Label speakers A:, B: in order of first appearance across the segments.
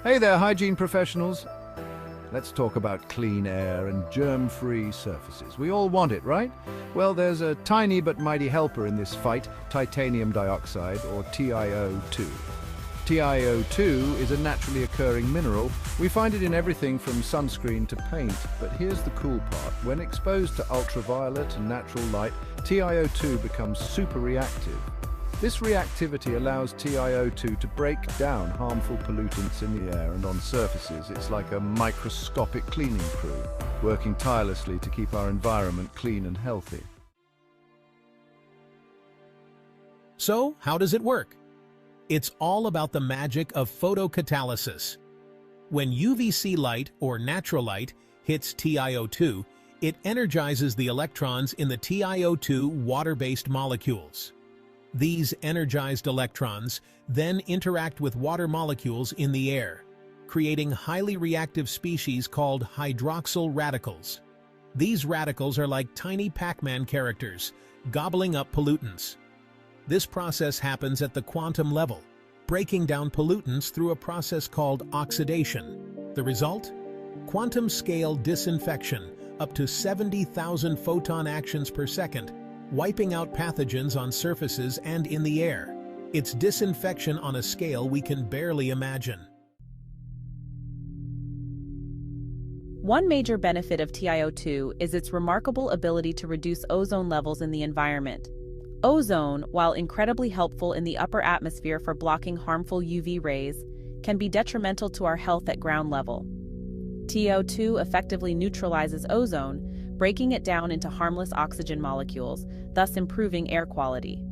A: Hey there, hygiene professionals. Let's talk about clean air and germ-free surfaces. We all want it, right? Well, there's a tiny but mighty helper in this fight, titanium dioxide, or TiO2. TiO2 is a naturally occurring mineral. We find it in everything from sunscreen to paint. But here's the cool part. When exposed to ultraviolet and natural light, TiO2 becomes super reactive. This reactivity allows TiO2 to break down harmful pollutants in the air and on surfaces. It's like a microscopic cleaning crew, working tirelessly to keep our environment clean and healthy.
B: So, how does it work? It's all about the magic of photocatalysis. When UVC light, or natural light, hits TiO2, it energizes the electrons in the TiO2 water-based molecules. These energized electrons then interact with water molecules in the air, creating highly reactive species called hydroxyl radicals. These radicals are like tiny Pac-Man characters, gobbling up pollutants. This process happens at the quantum level, breaking down pollutants through a process called oxidation. The result? Quantum-scale disinfection, up to 70,000 photon actions per second, wiping out pathogens on surfaces and in the air. It's disinfection on a scale we can barely imagine.
C: One major benefit of TiO2 is its remarkable ability to reduce ozone levels in the environment. Ozone, while incredibly helpful in the upper atmosphere for blocking harmful UV rays, can be detrimental to our health at ground level. TiO2 effectively neutralizes ozone, breaking it down into harmless oxygen molecules, thus improving air quality.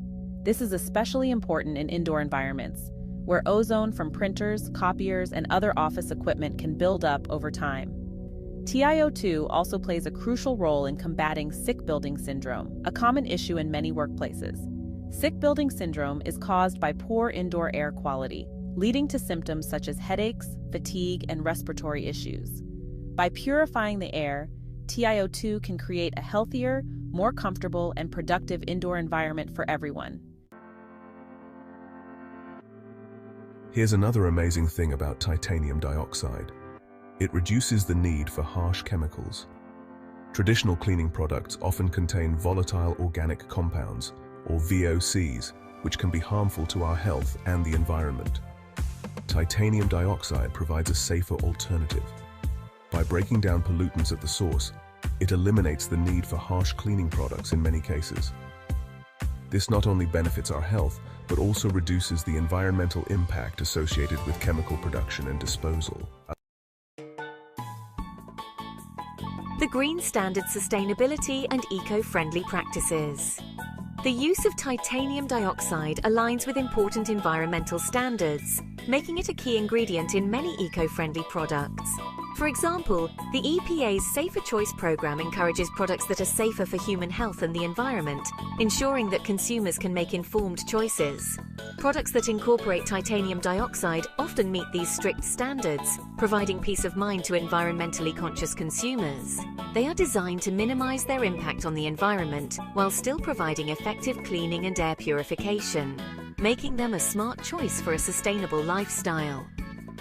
C: This is especially important in indoor environments, where ozone from printers, copiers, and other office equipment can build up over time. TiO2 also plays a crucial role in combating sick building syndrome, a common issue in many workplaces. Sick building syndrome is caused by poor indoor air quality, leading to symptoms such as headaches, fatigue, and respiratory issues. By purifying the air, TiO2 can create a healthier, more comfortable, and productive indoor environment for everyone.
D: Here's another amazing thing about titanium dioxide. It reduces the need for harsh chemicals. Traditional cleaning products often contain volatile organic compounds, or VOCs, which can be harmful to our health and the environment. Titanium dioxide provides a safer alternative. By breaking down pollutants at the source, it eliminates the need for harsh cleaning products in many cases. This not only benefits our health, but also reduces the environmental impact associated with chemical production and disposal.
E: The Green Standard Sustainability and Eco-Friendly Practices. The use of titanium dioxide aligns with important environmental standards, making it a key ingredient in many eco-friendly products. For example, the EPA's Safer Choice program encourages products that are safer for human health and the environment, ensuring that consumers can make informed choices. Products that incorporate titanium dioxide often meet these strict standards, providing peace of mind to environmentally conscious consumers. They are designed to minimize their impact on the environment while still providing effective cleaning and air purification, making them a smart choice for a sustainable lifestyle.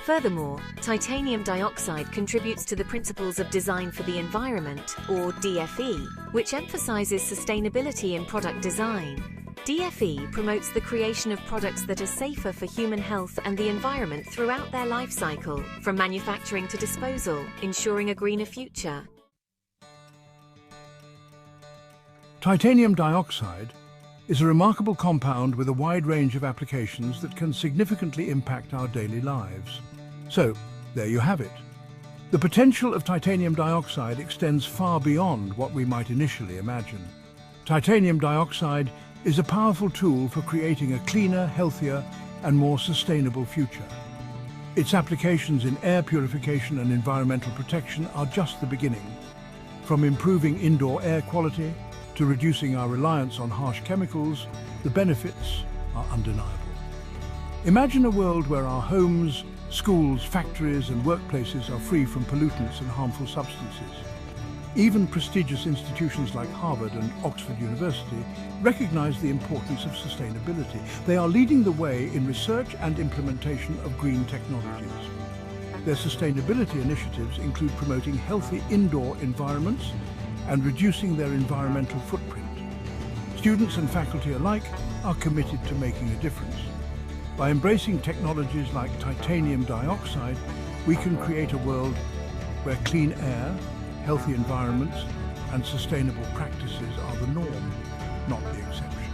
E: Furthermore, titanium dioxide contributes to the Principles of Design for the Environment, or DFE, which emphasizes sustainability in product design. DFE promotes the creation of products that are safer for human health and the environment throughout their life cycle, from manufacturing to disposal, ensuring a greener future.
F: Titanium dioxide is a remarkable compound with a wide range of applications that can significantly impact our daily lives. So, there you have it. The potential of titanium dioxide extends far beyond what we might initially imagine. Titanium dioxide is a powerful tool for creating a cleaner, healthier, and more sustainable future. Its applications in air purification and environmental protection are just the beginning. From improving indoor air quality to reducing our reliance on harsh chemicals, the benefits are undeniable. Imagine a world where our homes, schools, factories and workplaces are free from pollutants and harmful substances. Even prestigious institutions like Harvard and Oxford University recognize the importance of sustainability. They are leading the way in research and implementation of green technologies. Their sustainability initiatives include promoting healthy indoor environments and reducing their environmental footprint. Students and faculty alike are committed to making a difference. By embracing technologies like titanium dioxide, we can create a world where clean air, healthy environments, and sustainable practices are the norm, not the exception.